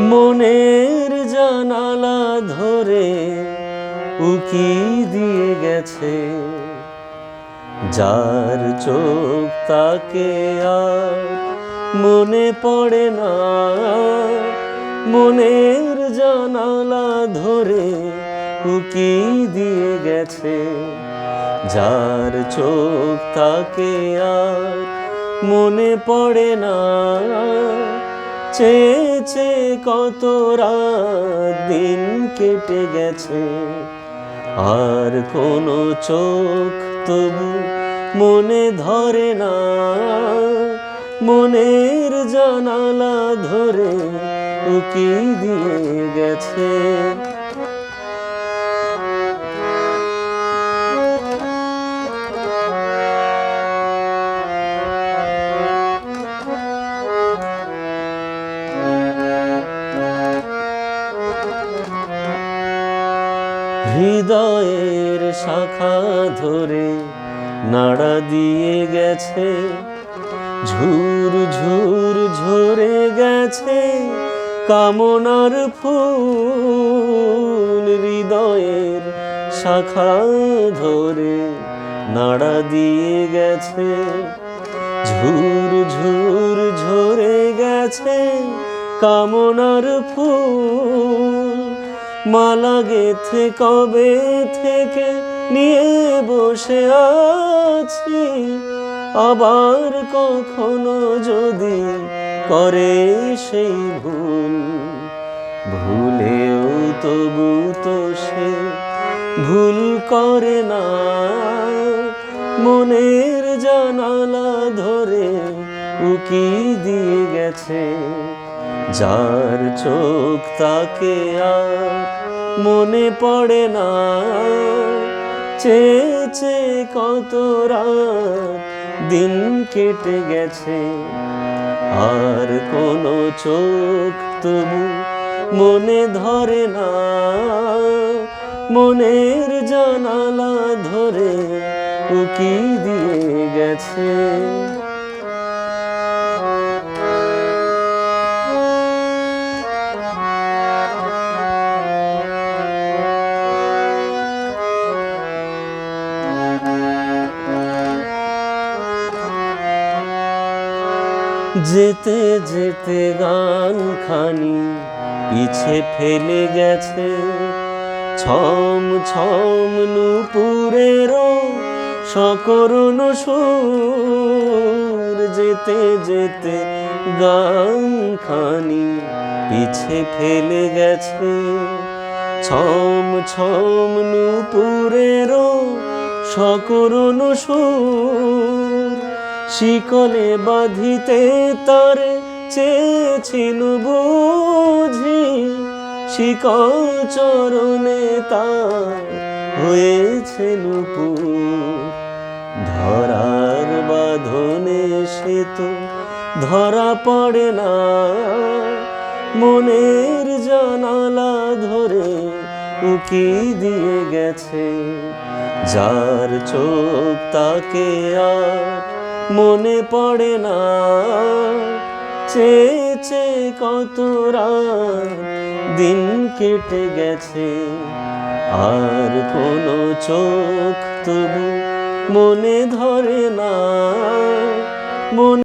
মনের জানালা ধরে উকি দিয়ে গেছে, যার চোখ তাকে আর মনে পড়ে না। মনের জানালা ধরে উকি দিয়ে গেছে, যার চোখ তাকে আর মনে পড়ে না। চেয়ে চেয়ে কত রাত দিন কেটে গেছে, আর কোনো চোখ তবু মনে ধরে না। মনের জানালা ধরে উকি দিয়ে গেছে। হৃদয়ের শাখা ধরে নাড়া দিয়ে গেছে, ঝুর ঝুর ঝরে গেছে কামনার ফুল। হৃদয়ের শাখা ধরে নাড়া দিয়ে গেছে, ঝুর ঝুর ঝরে গেছে কামনার ফুল। মালা গেথে কবে থেকে নিয়ে বসে আছি, আবার কখনো যদি করে সেই ভুল। ভুলেও তবু তো সে ভুল করে না। মনের জানালা ধরে উকি দিয়ে গেছে, যার চোখ তাকে আর মনে পড়ে না। চেয়ে চেয়ে কত রাত দিন কেটে গেছে, আর কোনো চোখ তবু মনে ধরে না। মনের জানালা ধরে উকি দিয়ে গেছে। যেতে যেতে গানখানি পিছে ফেলে গেছে, ছম ছম নূপুরেরও সকরুণ সুর। যেতে যেতে গানখানি পিছে ফেলে গেছে, ছম ছম নূপুরেরও সকরুণ সুর। শিকলে বাঁধিতে তারে চেয়েছিল বুঝি, শিকল চরণে তার হয়েছে নূপুর। ধরার বাঁধনে সে তো ধরা পড়ে না, মনের জানালা ধরে উকি দিয়ে গেছে, যার চোখ তাকে আর মনে পড়ে না। চেয়ে চেয়ে কত রাত দিন কেটে গেছে, আর কোনো চোখ তবু মনে ধরে না।